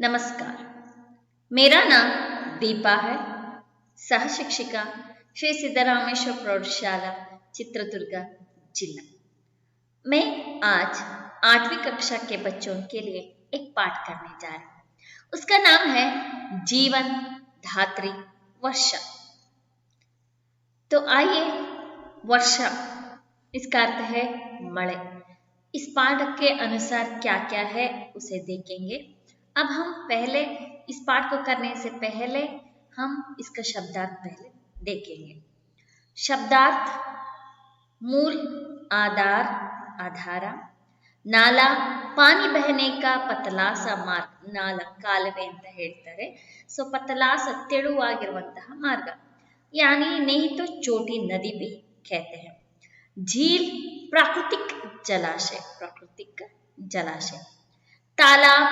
नमस्कार। मेरा नाम दीपा है, सह शिक्षिका श्री सिद्धरामेश्वर प्रौढ़शाला चित्रदुर्ग जिला। मैं आज 8वीं कक्षा के बच्चों के लिए एक पाठ करने जा रही हूँ। उसका नाम है जीवन धात्री वर्षा। तो आइए, वर्षा इसका अर्थ है मಳೆ। इस पाठ के अनुसार क्या क्या है उसे देखेंगे। अब हम पहले इस पाठ को करने से पहले हम इसका शब्दार्थ पहले देखेंगे। शब्दार्थ: मूल, आधार, आधारा, नाला पानी बहने का पतला सा ಮಾರ್ಗ, ನಾಲ ಕಾಲುವೆ ಅಂತ ಹೇಳ್ತಾರೆ। ಸೊ पतला सा ತೆಳುವಾಗಿರುವಂತಹ ಮಾರ್ಗ, यानी नहीं तो छोटी नदी भी कहते हैं। झील प्राकृतिक जलाशय, प्राकृतिक जलाशय। तालाब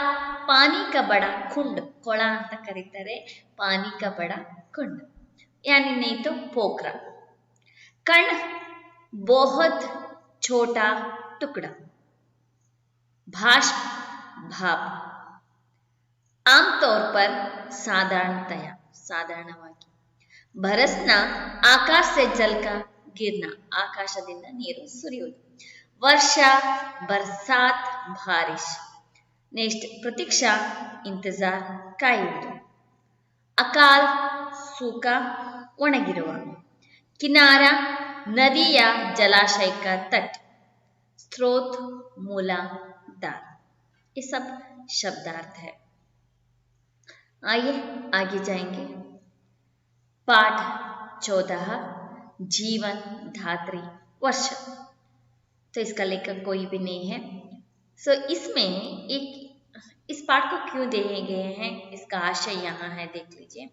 पानी का बड़ा कुंड, ಕೊಳ ಅಂತ ಕರೀತಾರೆ, पानी का बड़ा कुंड, यानी नहीं तो पोखरा। कण बहुत छोटा टुकड़ा। भाष्प भाप, आमतौर पर साधारणतया, साधारणವಾಗಿ। बरसना आकाश से जल का गिरना, आकाशದಿಂದ ನೀರು ಸುರಿಯುವುದು। ವರ್ಷ बरसात बारिश। नेक्स्ट प्रतीक्षा इंतजार ಕಾಯುವುದು। अकाल सूखा ಒಣಗಿರುವ। किनारा नदी या जलाशय का तट। स्रोत मूलाधार। ये सब शब्दार्थ है। आइए आगे जाएंगे। पाठ 14 जीवन धात्री वर्षा। तो इसका लेखक कोई भी नहीं है। सो इसमें एक इस पाठ को क्यों दिए गए हैं, इसका आशय यहाँ है, देख लीजिए।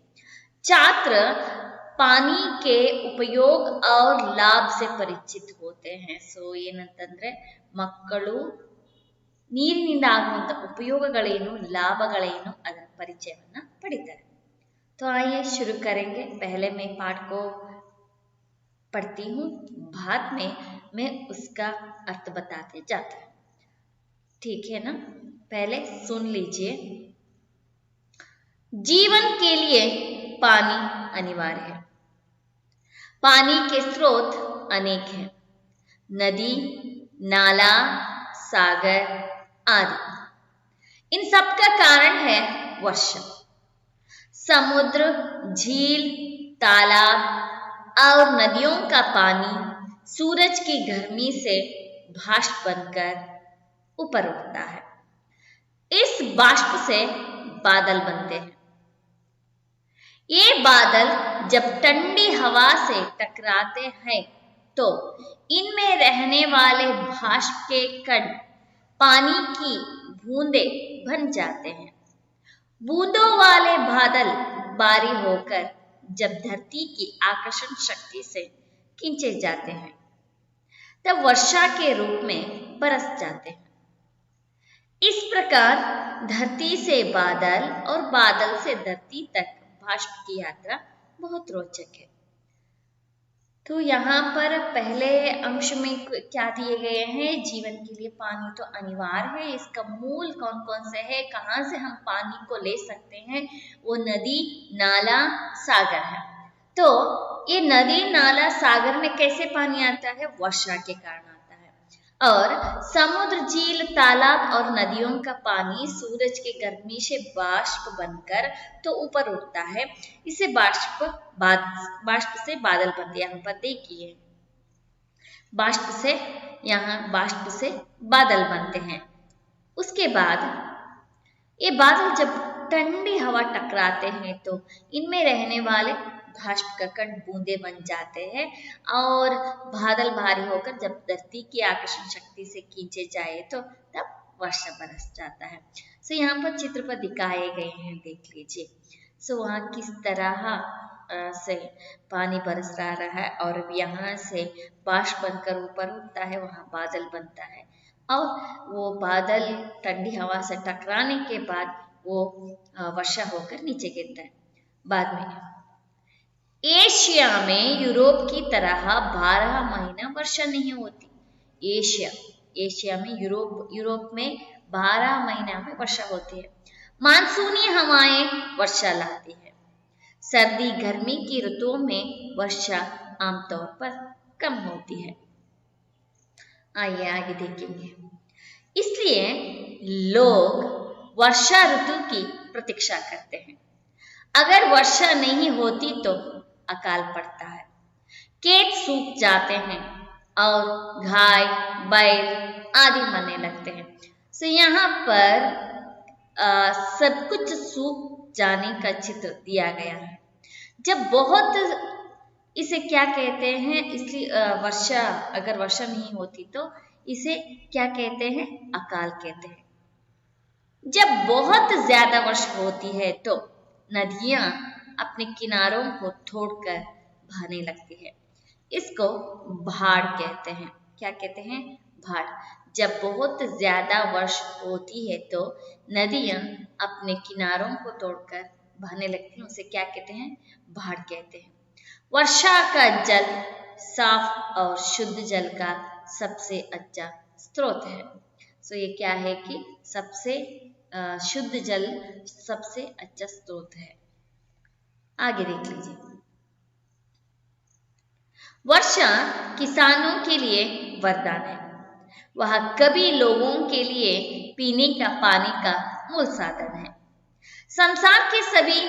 छात्र पानी के उपयोग और लाभ से परिचित होते हैं। सो ಏನಂತಂದ್ರೆ ಮಕ್ಕಳು ನೀರಿನಿಂದ ಆಗುವಂತ ಉಪಯೋಗಗಳೇನು, ಲಾಭಗಳೇನು ಅದರ ಪರಿಚಯವನ್ನ ಪಡಿತಾರೆ। तो आइए शुरू करेंगे। पहले मैं पाठ को पढ़ती हूँ, बाद में मैं उसका अर्थ बताते जाती हूँ, ठीक है ना। पहले सुन लीजिए। जीवन के लिए पानी अनिवार्य है। पानी के स्रोत अनेक हैं, नदी, नाला, सागर आदि। इन सब का कारण है वर्षा। समुद्र, झील, तालाब और नदियों का पानी सूरज की गर्मी से बाष्प बनकर ऊपर उठता है। इस बाष्प से बादल बनते हैं। ये बादल जब ठंडी हवा से टकराते हैं तो इनमें रहने वाले बाष्प के कण पानी की बूंदें बन जाते हैं। बूंदों वाले बादल भारी होकर जब धरती की आकर्षण शक्ति से खींचे जाते हैं तब वर्षा के रूप में बरस जाते हैं। इस प्रकार धरती से बादल और बादल से धरती तक बाष्प की यात्रा बहुत रोचक है। तो यहाँ पर पहले अंश में क्या दिए गए हैं, जीवन के लिए पानी तो अनिवार्य है। इसका मूल कौन कौन से है, कहाँ से हम पानी को ले सकते हैं, वो नदी, नाला, सागर है। तो ये नदी, नाला, सागर में कैसे पानी आता है, वर्षा के कारण आता है। और समुद्र, झील, तालाब और नदियों का पानी सूरज की गर्मी से बाष्प बनकर तो ऊपर उठता है। इसे बाष्प से बादल बनते हैं। यहाँ पर देखिए, बाष्प से यहाँ बाष्प से बादल बनते हैं। उसके बाद ये बादल जब ठंडी हवा टकराते हैं तो इनमें रहने वाले बाष्प का कण बूंदे बन जाते हैं और बादल भारी होकर जब धरती की आकर्षण शक्ति से खींचे जाए तो तब वर्षा बरस जाता है। सो यहाँ पर चित्र पर दिखाए गए हैं, देख लीजिए। सो वहाँ किस तरह से पानी बरस रहा है और यहाँ से बाष्प बनकर ऊपर उठता है, वहाँ बादल बनता है और वो बादल ठंडी हवा से टकराने के बाद वो वर्षा होकर नीचे गिरता है। बाद में एशिया में यूरोप की तरह 12 महीना वर्षा नहीं होती। एशिया में यूरोप में 12 महीना में वर्षा होती है। मानसूनी हवाएं वर्षा लाती है। सर्दी गर्मी की ऋतुओं में वर्षा आमतौर पर कम होती है। आइए आगे देखेंगे। इसलिए लोग वर्षा ऋतु की प्रतीक्षा करते हैं। अगर वर्षा नहीं होती तो अकाल पड़ता है, खेत सूख जाते हैं और गाय बैल आदि मरने लगते हैं। तो यहाँ पर सब कुछ सूख जाने का चित्र दिया गया है। जब बहुत इसे क्या कहते हैं, इसलिए वर्षा, अगर वर्षा नहीं होती तो इसे क्या कहते हैं, अकाल कहते हैं। जब बहुत ज्यादा वर्षा होती है तो नदियां अपने किनारों को तोड़कर बहने लगती है। इसको बाढ़ कहते हैं। क्या कहते हैं, बाढ़। जब बहुत ज्यादा वर्षा होती है तो नदियां अपने किनारों को तोड़कर बहने लगती हैं। उसे क्या कहते हैं, बाढ़ कहते हैं। वर्षा का जल साफ और शुद्ध जल का सबसे अच्छा स्रोत है। सो ये क्या है कि सबसे शुद्ध जल सबसे अच्छा स्रोत है। आगे देख लीजिए। वर्षा किसानों के लिए वरदान है। वह कभी लोगों के लिए पीने का पानी का मूल साधन है। संसार के सभी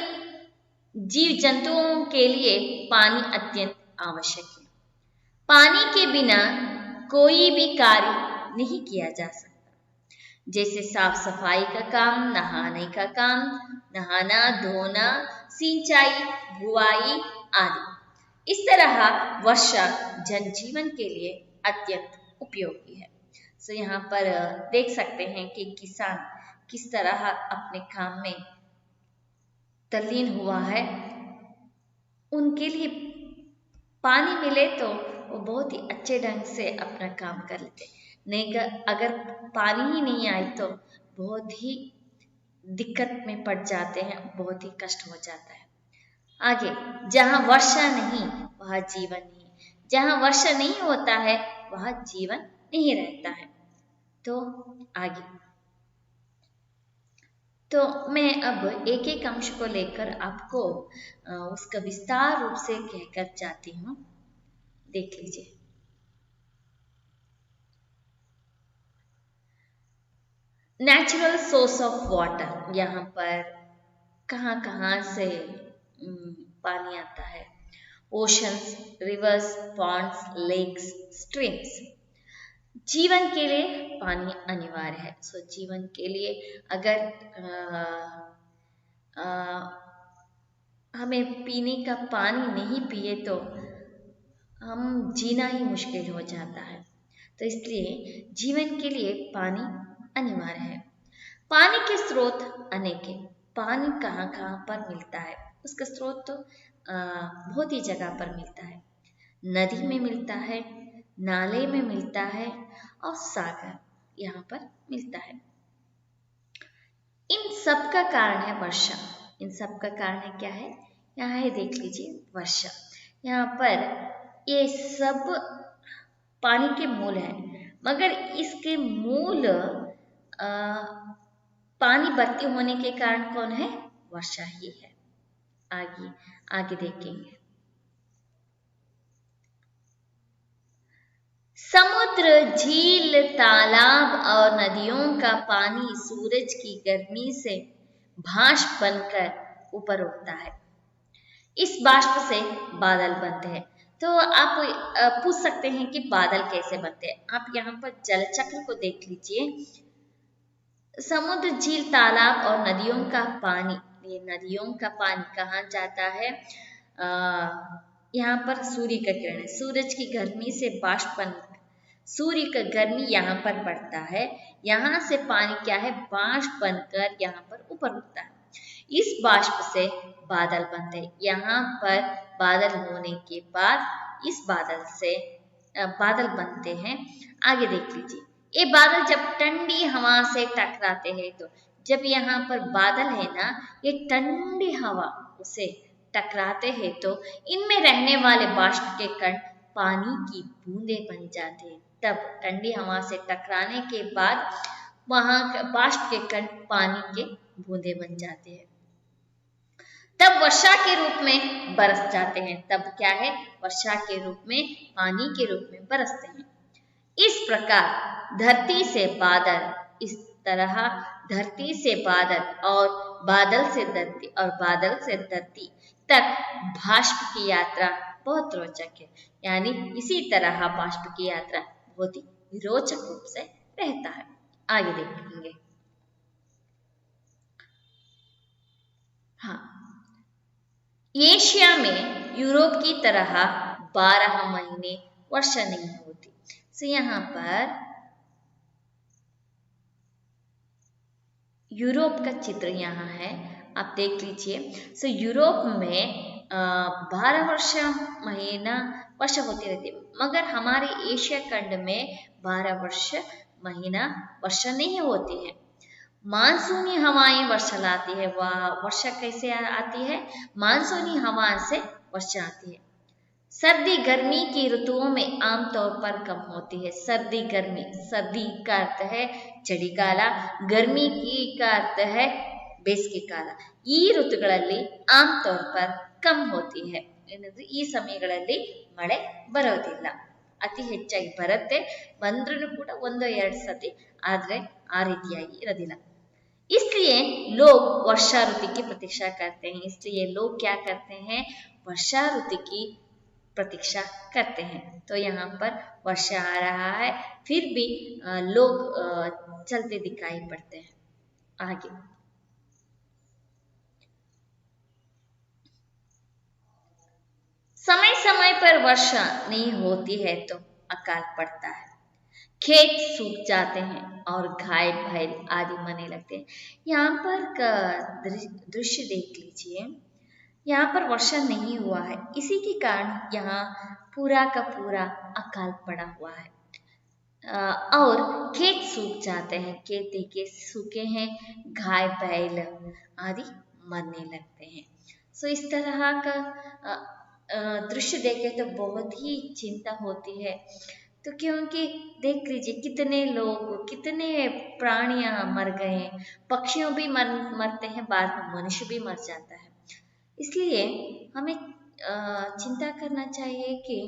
जीव जंतुओं के लिए पानी अत्यंत आवश्यक है। पानी के बिना कोई भी कार्य नहीं किया जा सकता, जैसे साफ सफाई का काम, नहाने का काम, नहाना धोना, सिंचाई, बुआई आदि। इस तरह वर्षा जनजीवन के लिए अत्यंत उपयोगी है। तो यहाँ पर देख सकते हैं कि किसान किस तरह अपने काम में तल्लीन हुआ है। उनके लिए पानी मिले तो वो बहुत ही अच्छे ढंग से अपना काम कर लेते। नहीं, अगर पानी ही नहीं आए तो बहुत ही दिक्कत में पड़ जाते हैं, बहुत ही कष्ट हो जाता है। आगे, जहाँ वर्षा नहीं वहाँ जीवन नहीं, जहाँ वर्षा नहीं होता है वहाँ जीवन नहीं रहता है। तो आगे, तो मैं अब एक एक अंश को लेकर आपको उसका विस्तार रूप से कहकर जाती हूँ। देख लीजिए। नेचुरल सोर्स ऑफ वाटर, यहाँ पर कहाँ कहाँ से पानी आता है। Oceans, rivers, ponds, lakes, streams. जीवन के लिए पानी अनिवार्य है। सो जीवन के लिए अगर हमें पीने का पानी नहीं पिए तो हम जीना ही मुश्किल हो जाता है। तो इसलिए जीवन के लिए पानी अनिवार्य है। पानी के स्रोत अनेक हैं। पानी कहाँ कहाँ पर मिलता है, उसका स्रोत तो बहुत ही जगह पर मिलता है। नदी में मिलता है, नाले में मिलता है और सागर यहाँ पर मिलता है। इन सब का कारण है वर्षा। इन सब का कारण है क्या है, यहाँ है, देख लीजिए, वर्षा। यहाँ पर ये सब पानी के मूल है, मगर इसके मूल पानी भर्ती होने के कारण कौन है, वर्षा ही है। आगे आगे देखेंगे। समुद्र, झील, तालाब और नदियों का पानी सूरज की गर्मी से भाप बनकर ऊपर उठता है। इस बाष्प से बादल बनते हैं। तो आप पूछ सकते हैं कि बादल कैसे बनते हैं। आप यहाँ पर जल चक्र को देख लीजिए। समुद्र, झील, तालाब और नदियों का पानी, ये नदियों का पानी कहाँ जाता है, यहाँ पर सूर्य का किरण, सूरज की गर्मी से बाष्प बन, सूर्य का गर्मी यहाँ पर बढ़ता है, यहाँ से पानी क्या है, बाष्प बनकर यहाँ पर ऊपर उठता है। इस बाष्प से बादल बनते हैं। यहाँ पर बादल होने के बाद इस बादल से बादल बनते हैं। आगे देख लीजिए। ये बादल जब ठंडी हवा से टकराते हैं, तो जब यहाँ पर बादल है ना, ये ठंडी हवा उसे टकराते हैं तो इनमें रहने वाले बाष्प के कण पानी की बूंदें बन जाते हैं। तब ठंडी हवा से टकराने के बाद वहाँ बाष्प के कण पानी के बूंदे बन जाते हैं, तब वर्षा के रूप में बरस जाते हैं। तब क्या है, वर्षा के रूप में, पानी के रूप में बरसते हैं। इस प्रकार धरती से बादल, इस तरह धरती से बादल और बादल से धरती और बादल से धरती तक बाष्प की यात्रा बहुत रोचक है। यानी इसी तरह बाष्प की यात्रा बहुत ही रोचक रूप से रहता है। आगे देखेंगे। हाँ, एशिया में यूरोप की तरह 12 महीने वर्षा नहीं होती। तो यहाँ पर यूरोप का चित्र यहाँ है, आप देख लीजिए। सो यूरोप में 12 महीना वर्षा होती रहती है, मगर हमारे एशिया खंड में 12 महीना वर्षा नहीं होती है। मानसूनी हवाएं वर्षा लाती है। वह वर्षा कैसे आती है, मानसूनी हवा से वर्षा आती है। सर्दी गर्मी की ऋतुओं में आमतौर पर कम होती है। सर्दी गर्मी, सर्दी का अर्थ है ಚಳಿಗಾಲ, गर्मी की का अर्थ है ಬೇಸಿಗೆ ಕಾಲ। ಈ ಋತುಗಳಲ್ಲಿ ಆಮ್ತೌರ್ ಪರ್ ಕಮ್ ಹೋತಿ है, ಏನಂದ್ರೆ ಈ ಸಮಯಗಳಲ್ಲಿ ಮಳೆ ಬರೋದಿಲ್ಲ, ಅತಿ ಹೆಚ್ಚಾಗಿ ಬರುತ್ತೆ, ಬಂದ್ರೂ ಕೂಡ 1-2 ಸತಿ, ಆದ್ರೆ ಆ ರೀತಿಯಾಗಿ ಇರೋದಿಲ್ಲ। इसलिए लोग वर्षा ऋतु की प्रतीक्षा करते हैं। इसलिए लोग क्या करते हैं, वर्षा ऋतु की प्रतीक्षा करते हैं। तो यहाँ पर वर्षा आ रहा है, फिर भी लोग चलते दिखाई पड़ते हैं। आगे समय समय पर वर्षा नहीं होती है तो अकाल पड़ता है, खेत सूख जाते हैं और गाय बैल आदि मरने लगते हैं। यहाँ पर का दृश्य देख लीजिए। यहाँ पर वर्षा नहीं हुआ है, इसी के कारण यहाँ पूरा का पूरा अकाल पड़ा हुआ है और खेत सूख जाते हैं, खेत देखिए सूखे हैं, गाय बैल आदि मरने लगते हैं। सो इस तरह का दृश्य देखे तो बहुत ही चिंता होती है। तो क्योंकि देख लीजिए कितने लोग, कितने प्राणियां मर गए, पक्षियों भी मरते हैं, बाद में मनुष्य भी मर जाता है। इसलिए हमें चिंता करना चाहिए कि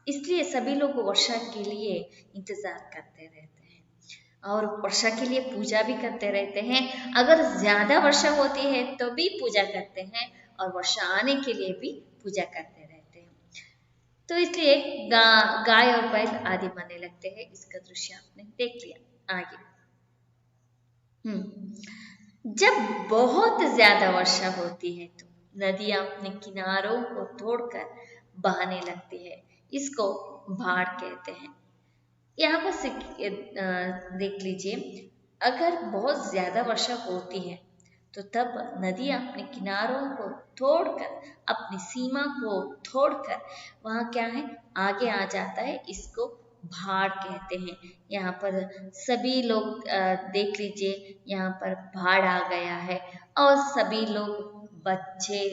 इसलिए सभी लोग वर्षा के लिए इंतजार करते रहते हैं और वर्षा के लिए पूजा भी करते रहते हैं। अगर ज्यादा वर्षा होती है तो भी पूजा करते हैं और वर्षा आने के लिए भी पूजा करते रहते हैं। तो इसलिए गाय और बैल आदि मरने लगते हैं। इसका दृश्य आपने देख लिया। आगे जब बहुत ज्यादा वर्षा होती है तो नदियां अपने किनारों को तोड़कर बहने लगती है, इसको बाढ़ कहते हैं। यहाँ पर देख लीजिए, अगर बहुत ज्यादा वर्षा होती है तो तब नदियां अपने किनारों को तोड़कर, अपनी सीमा को तोड़कर वहाँ क्या है, आगे आ जाता है, इसको बाढ़ कहते हैं। यहाँ पर सभी लोग देख लीजिए, यहाँ पर बाढ़ आ गया है और सभी लोग, बच्चे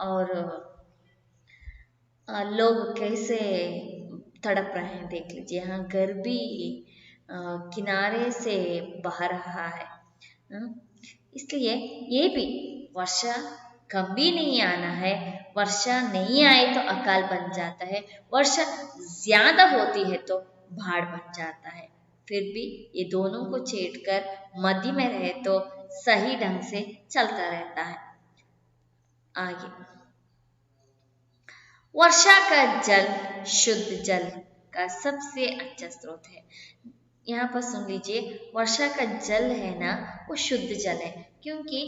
और लोग कैसे तड़प रहे हैं, देख लीजिए। यहाँ घर भी किनारे से बह रहा है। इसलिए ये भी वर्षा कभी नहीं आना है, वर्षा नहीं आए तो अकाल बन जाता है, वर्षा ज्यादा होती है तो बाढ़ बन जाता है। फिर भी ये दोनों को छेड़कर मध्य में रहे तो सही ढंग से चलता रहता है। आगे वर्षा का जल शुद्ध जल का सबसे अच्छा स्रोत है। यहाँ पर सुन लीजिए, वर्षा का जल है ना, वो शुद्ध जल है, क्योंकि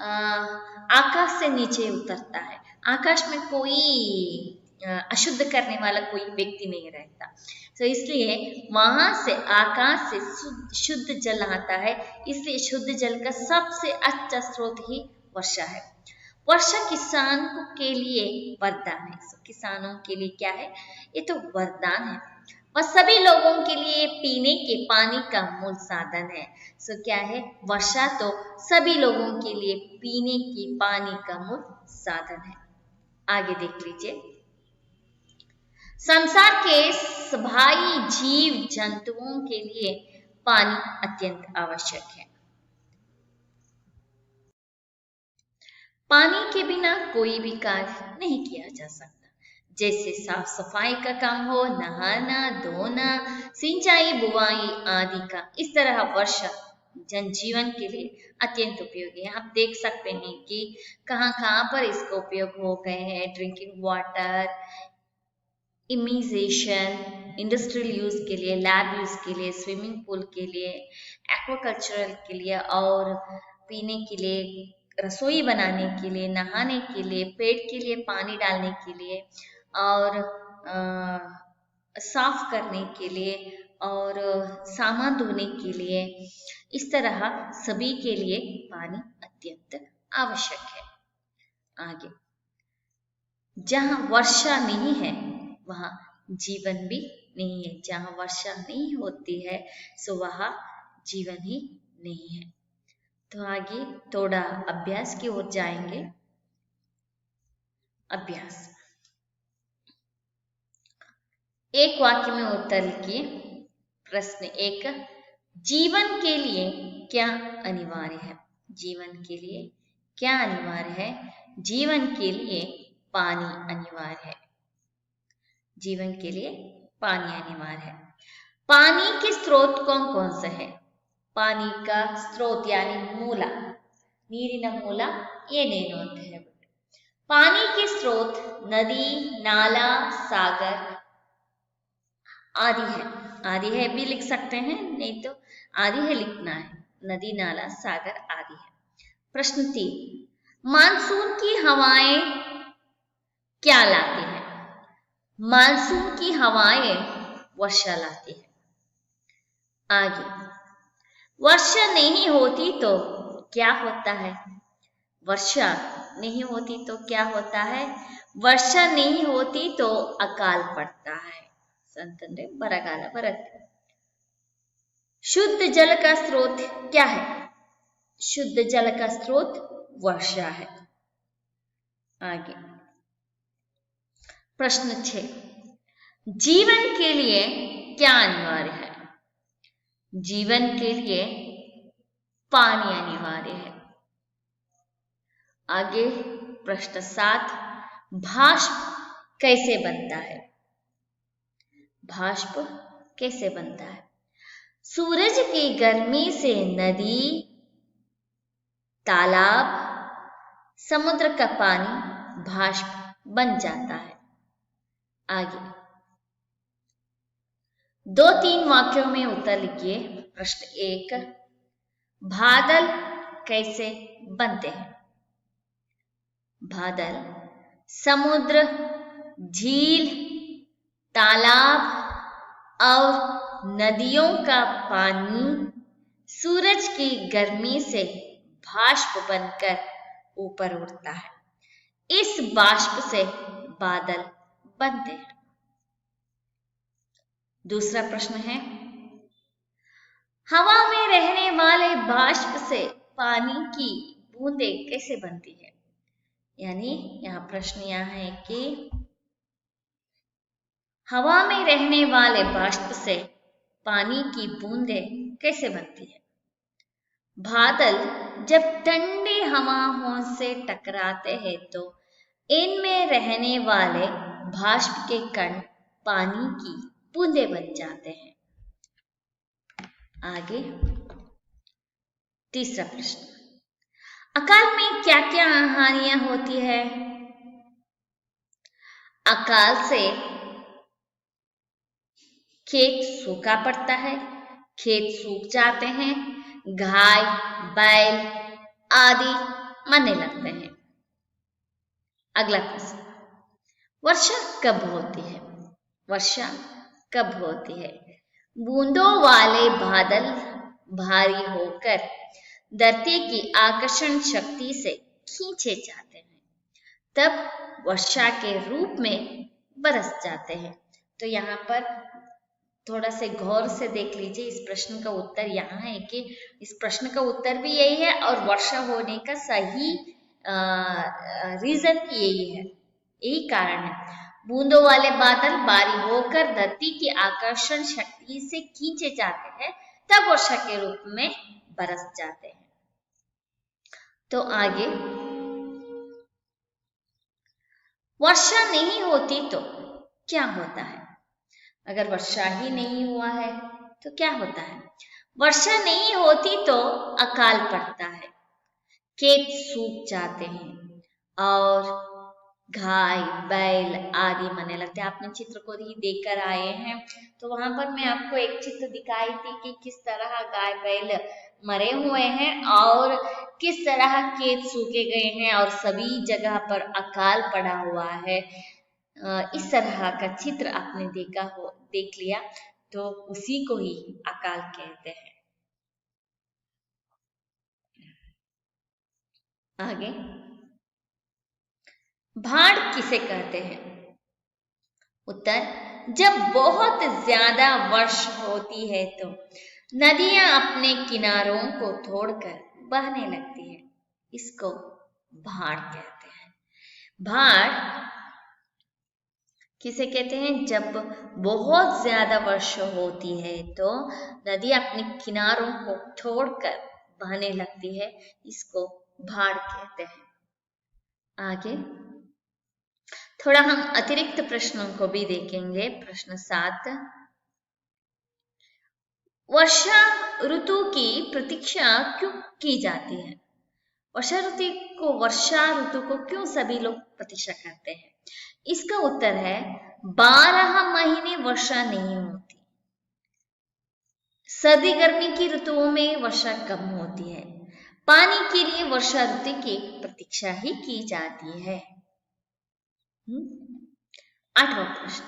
आकाश से नीचे उतरता है। आकाश में कोई अशुद्ध करने वाला कोई व्यक्ति नहीं रहता, तो इसलिए वहां से आकाश से शुद्ध जल आता है। इसलिए शुद्ध जल का सबसे अच्छा स्रोत ही वर्षा है। वर्षा किसानों के लिए वरदान है। किसानों के लिए क्या है, ये तो वरदान है। वह सभी लोगों के लिए पीने के पानी का मूल साधन है। सो क्या है, वर्षा तो सभी लोगों के लिए पीने के पानी का मूल साधन है। आगे देख लीजिए, संसार के सभी जीव जंतुओं के लिए पानी अत्यंत आवश्यक है। पानी के बिना कोई भी कार्य नहीं किया जा सकता, जैसे साफ सफाई का काम हो, नहाना धोना, सिंचाई बुवाई आदि का। इस तरह वर्षा जनजीवन के लिए अत्यंत उपयोगी है। आप देख सकते हैं कि कहाँ कहाँ पर इसका उपयोग हो गए हैं। ड्रिंकिंग वाटर, इमिजेशन, इंडस्ट्रियल यूज के लिए, लैब यूज के लिए, स्विमिंग पूल के लिए, एक्वाकल्चरल के लिए और पीने के लिए, रसोई बनाने के लिए, नहाने के लिए, पेड़ के लिए पानी डालने के लिए और साफ करने के लिए और सामान धोने के लिए। इस तरह सभी के लिए पानी अत्यंत आवश्यक है। आगे, जहाँ वर्षा नहीं है वहाँ जीवन भी नहीं है। जहाँ वर्षा नहीं होती है सो वहाँ जीवन ही नहीं है। तो आगे थोड़ा अभ्यास की ओर जाएंगे। अभ्यास, एक वाक्य में उत्तर लिखिए। प्रश्न 1, जीवन के लिए क्या अनिवार्य है? जीवन के लिए क्या अनिवार्य है? जीवन के लिए पानी अनिवार्य है। जीवन के लिए पानी अनिवार्य है। पानी के स्रोत कौन कौन से है? पानी का स्रोत यानी मूल, ನೀರಿನ ಮೂಲ ಏನೇನು ಅಂತ ಹೇಳ್ಬಿಟ್ಟು, पानी के स्रोत नदी, नाला, सागर आदि है। आदि है भी लिख सकते हैं, नहीं तो आदि है लिखना है। नदी, नाला, सागर आदि है। प्रश्न 3, मानसून की हवाएं क्या लाती है? मानसून की हवाएं वर्षा लाती है। आगे, वर्षा नहीं होती तो क्या होता है? वर्षा नहीं होती तो क्या होता है? वर्षा नहीं होती तो अकाल पड़ता है, संतंद्रे बरगाल बरते। शुद्ध जल का स्रोत क्या है? शुद्ध जल का स्रोत वर्षा है। आगे, प्रश्न 6, जीवन के लिए क्या अनिवार्य है? जीवन के लिए पानी अनिवार्य है। आगे प्रश्न 7, भाष्प कैसे बनता है? भाष्प कैसे बनता है? सूरज की गर्मी से नदी, तालाब, समुद्र का पानी भाष्प बन जाता है। आगे 2-3 वाक्यों में उत्तर लिखिए। प्रश्न 1, बादल कैसे बनते हैं? बादल समुद्र, झील, तालाब और नदियों का पानी सूरज की गर्मी से बाष्प बनकर ऊपर उड़ता है। इस बाष्प से बादल बनते हैं। दूसरा प्रश्न है, हवा में रहने वाले बाष्प से पानी की बूंदें कैसे बनती है? यानी यहाँ प्रश्न यह है कि हवा में रहने वाले बाष्प से पानी की बूंदें कैसे बनती है? बादल जब ठंडी हवाओं से टकराते हैं तो इनमें रहने वाले बाष्प के कण पानी की बूंदें बन जाते हैं। आगे तीसरा प्रश्न, अकाल में क्या क्या हानियां होती है? अकाल से खेत सूखा पड़ता है, खेत सूख जाते हैं, गाय, बैल आदि मरने लगते हैं। अगला प्रश्न, वर्षा कब होती है? वर्षा कब होती है? बूंदों वाले बादल भारी होकर धरती की आकर्षण शक्ति से खींचे जाते हैं, तब वर्षा के रूप में बरस जाते हैं। तो यहाँ पर थोड़ा से गौर से देख लीजिए। इस प्रश्न का उत्तर यहाँ है कि इस प्रश्न का उत्तर भी यही है और वर्षा होने का सही रीजन यही है, यही कारण है। बूंदों वाले बादल भारी होकर धरती की आकर्षण शक्ति से खींचे जाते हैं, तब वर्षा के रूप में बरस जाते हैं। तो आगे वर्षा नहीं होती तो क्या होता है? अगर वर्षा ही नहीं हुआ है तो क्या होता है? वर्षा नहीं होती तो अकाल पड़ता है, खेत सूख जाते हैं और गाय बैल आदि मरने लगते हैं। आपने चित्र को ही देखकर आए हैं, तो वहां पर मैं आपको एक चित्र दिखाई थी कि किस तरह गाय बैल मरे हुए हैं और किस तरह खेत सूखे गए हैं और सभी जगह पर अकाल पड़ा हुआ है। इस तरह का चित्र आपने देख लिया, तो उसी को ही अकाल कहते हैं। आगे, बाढ़ किसे कहते हैं? उत्तर, जब बहुत ज्यादा वर्षा होती है तो नदियां अपने किनारों को तोड़कर बहने लगती है, इसको बाढ़ कहते हैं। बाढ़ किसे कहते हैं? जब बहुत ज्यादा वर्षा होती है तो नदी अपने किनारों को छोड़कर बहने लगती है, इसको बाढ़ कहते हैं। आगे थोड़ा हम अतिरिक्त प्रश्नों को भी देखेंगे। प्रश्न 7, वर्षा ऋतु की प्रतीक्षा क्यों की जाती है? वर्षा ऋतु को क्यों सभी लोग प्रतीक्षा करते हैं? इसका उत्तर है, 12 महीने वर्षा नहीं होती। सर्दी गर्मी की ऋतुओं में वर्षा कम होती है। पानी के लिए वर्षा ऋतु की प्रतीक्षा ही की जाती है। 8वां प्रश्न,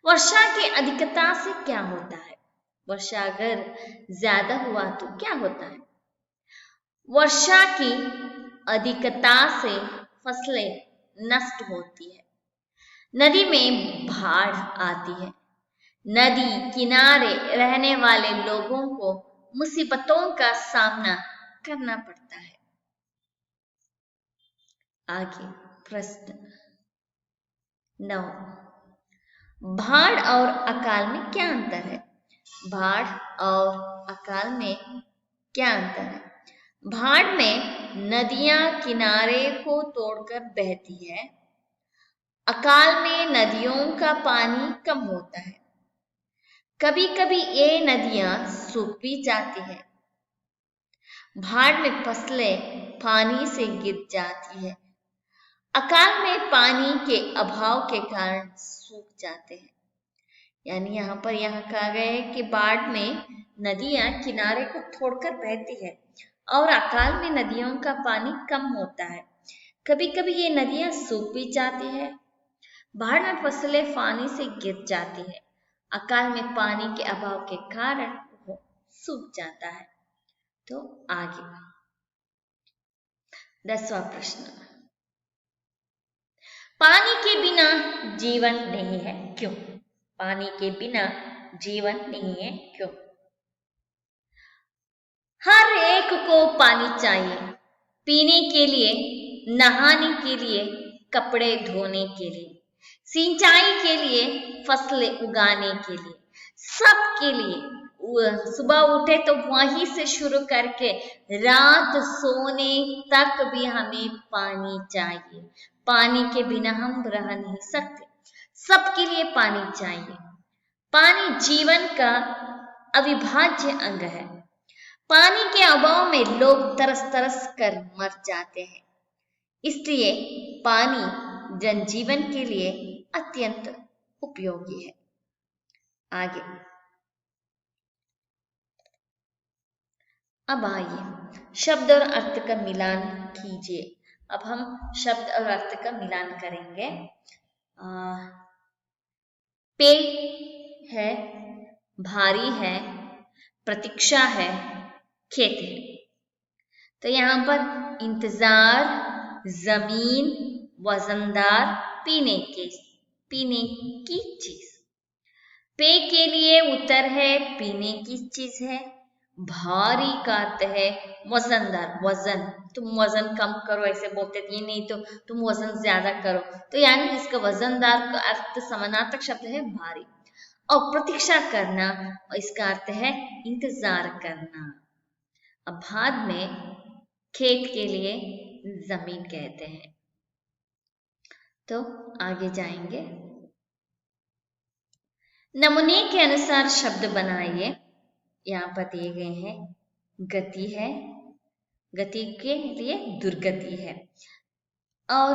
वर्षा की अधिकता से क्या होता है? वर्षा अगर ज्यादा हुआ तो क्या होता है? वर्षा की अधिकता से फसलें नष्ट होती है, नदी में बाढ़ आती है, नदी किनारे रहने वाले लोगों को मुसीबतों का सामना करना पड़ता है। आगे प्रश्न 9, बाढ़ और अकाल में क्या अंतर है? बाढ़ और अकाल में क्या अंतर है? बाढ़ में नदियां किनारे को तोड़कर बहती है, अकाल में नदियों का पानी कम होता है। कभी कभी ये नदियां सूख भी जाती है। बाढ़ में फसलें पानी से गिर जाती है, अकाल में पानी के अभाव के कारण सूख जाते हैं। यानी यहाँ कहा गया है कि बाढ़ में नदियां किनारे को छोड़कर बहती है और अकाल में नदियों का पानी कम होता है। कभी कभी ये नदियां सूख भी जाती है, बाढ़ में फसलें पानी से गिर जाती है, अकाल में पानी के अभाव के कारण वो सूख जाता है। तो आगे 10वां प्रश्न, पानी के बिना जीवन नहीं है, क्यों? पानी के बिना जीवन नहीं है, क्यों? हर एक को पानी चाहिए, पीने के लिए, नहाने के लिए, कपड़े धोने के लिए, सिंचाई के लिए, फसलें उगाने के लिए, सबके लिए। सुबह उठे तो वहीं से शुरू करके रात सोने तक भी हमें पानी चाहिए। पानी के बिना हम रह नहीं सकते, सबके लिए पानी चाहिए। पानी जीवन का अविभाज्य अंग है। पानी के अभाव में लोग तरस तरस कर मर जाते हैं, इसलिए पानी जनजीवन के लिए अत्यंत उपयोगी है। आगे अब आइए शब्द और अर्थ का मिलान कीजिए। अब हम शब्द और अर्थ का मिलान करेंगे। पे है, भारी है, प्रतीक्षा है, खेत है। तो यहाँ पर इंतजार, जमीन, वजनदार, पीने की चीज। पे के लिए उत्तर है पीने की चीज है। भारी का अर्थ है वजनदार, वजन, तुम वजन कम करो ऐसे बोलते थे, नहीं तो तुम वजन ज्यादा करो, तो यानी इसका वजनदार का अर्थ समानार्थक शब्द है भारी। और प्रतीक्षा करना, इसका अर्थ है इंतजार करना। अब बाद में खेत के लिए जमीन कहते हैं। तो आगे जाएंगे। नमूने के अनुसार शब्द बनाइए। यहाँ पर दिए गए हैं, गति है, गति के लिए दुर्गति है, और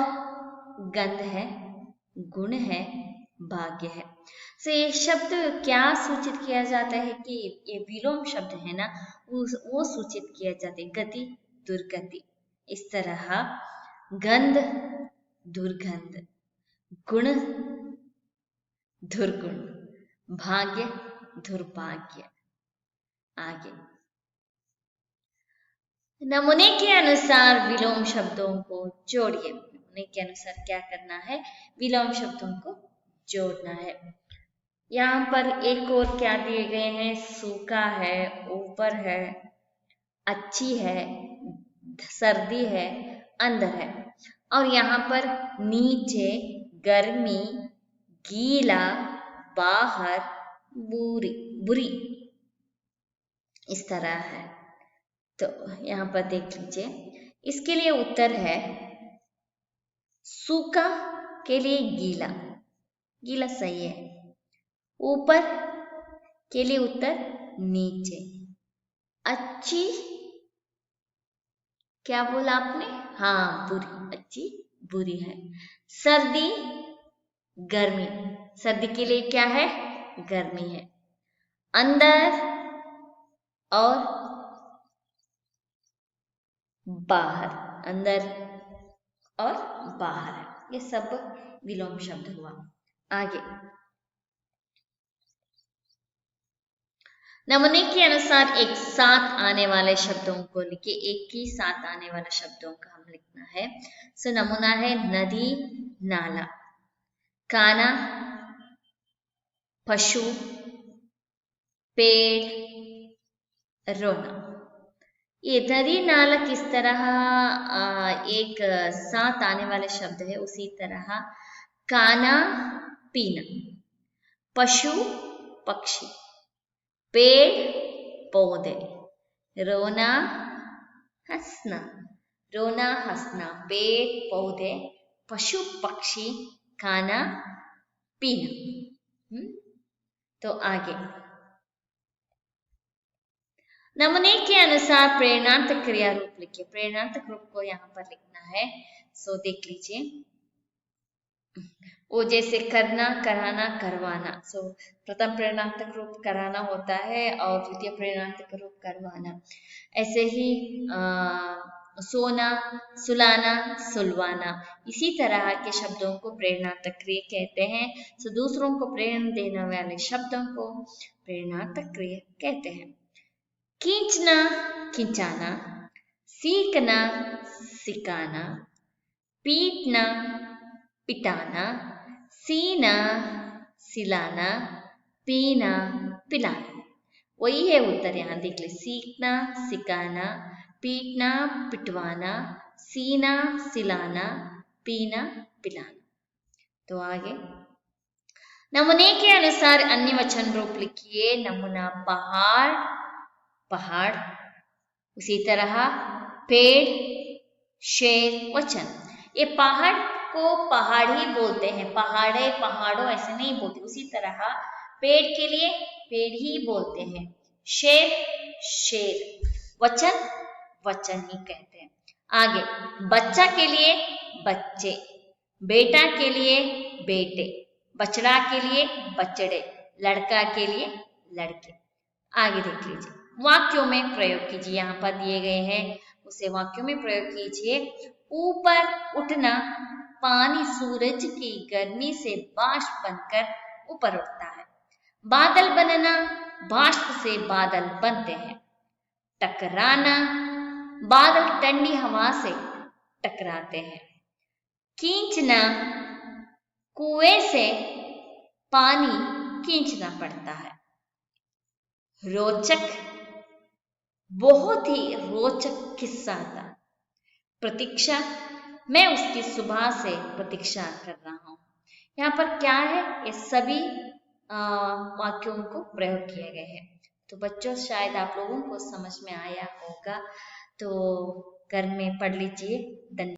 गंध है, गुण है, भाग्य है। से ये शब्द क्या सूचित किया जाता है कि ये विलोम शब्द है ना, वो सूचित किया जाता है, गति दुर्गति। इस तरह गंध दुर्गंध, गुण दुर्गुण, भाग्य दुर्भाग्य। आगे नमूने के अनुसार विलोम शब्दों को जोड़िए। नमूने के अनुसार क्या करना है, विलोम शब्दों को जोड़ना है। यहाँ पर एक और क्या दिए गए हैं, सूखा है, ऊपर है, अच्छी है, सर्दी है, अंदर है, और यहाँ पर नीचे, गर्मी, गीला, बाहर, बुरी बुरी, इस तरह है। तो यहाँ पर देख लीजिए, इसके लिए उत्तर है सूखा के लिए गीला, गीला सही है। ऊपर के लिए उत्तर नीचे। अच्छी क्या बोला आपने, हाँ बुरी, अच्छी बुरी है। सर्दी गर्मी, सर्दी के लिए क्या है, गर्मी है। अंदर और बाहर, अंदर और बाहर, ये सब विलोम शब्द हुआ। आगे नमूने के अनुसार एक साथ आने वाले शब्दों को लिखिए। एक ही साथ आने वाले शब्दों का हम लिखना है। सो नमूना है नदी, नाला, काना, पशु, पेड़, रोना। ये नदी नाला किस तरह एक साथ आने वाले शब्द है, उसी तरह काना पीना, पशु पक्षी, पेड़ पौधे, रोना हंसना, रोना हंसना, पेड़ पौधे, पशु पक्षी, खाना पीना। तो आगे नमूने के अनुसार प्रेरणार्थक क्रिया रूप लिखिए। प्रेरणार्थक रूप को यहाँ पर लिखना है। सो देख लीजिए, वो जैसे करना, कराना, करवाना। सो प्रथम प्रेरणार्थक रूप कराना होता है और द्वितीय प्रेरणार्थक रूप करवाना। ऐसे ही सोना, सुलाना, सुलवाना, इसी तरह के शब्दों को प्रेरणार्थक क्रिया कहते हैं। सो दूसरों को प्रेरणा देने वाले शब्दों को प्रेरणार्थक क्रिया कहते हैं। खींचना, खिंचाना, सीखना, सिखाना, पीटना, पिटाना, सीना, सिलाना, पीना, पिलाना। वही है उत्तर, यहाँ देख ले, सीखना, सिखाना, पीटना, पिटवाना, सीना, सिलाना, पीना, पिलाना। तो आगे नमूने के अनुसार अन्य वचन रूप लिखिए। नमूना पहाड़, पहाड़, उसी तरह पेड़, शेर, वचन। ये पहाड़ को पहाड़ ही बोलते हैं, पहाड़े, पहाड़ों ऐसे नहीं बोलते। उसी तरह पेड़ के लिए पेड़ ही बोलते हैं, शेर शेर, वचन वचन ही कहते हैं। आगे बच्चा के लिए बच्चे, बेटा के लिए बेटे, बछड़ा के लिए बछड़े, लड़का के लिए लड़के। आगे देख लीजिए, वाक्यों में प्रयोग कीजिए। यहाँ पर दिए गए हैं, उसे वाक्यों में प्रयोग कीजिए। ऊपर उठना, पानी सूरज की गर्मी से बाष्प बनकर ऊपर उठता है। बादल बनना, बाष्प से बादल बनते हैं। टकराना, बादल ठंडी हवा से टकराते हैं। खींचना, कुएं से पानी खींचना पड़ता है। रोचक, बहुत ही रोचक किस्सा था। प्रतीक्षा, मैं उसकी सुबह से प्रतीक्षा कर रहा हूं। यहाँ पर क्या है, ये सभी वाक्यों को प्रयोग किए गए हैं। तो बच्चों, शायद आप लोगों को समझ में आया होगा, तो घर में पढ़ लीजिए। धन्यवाद।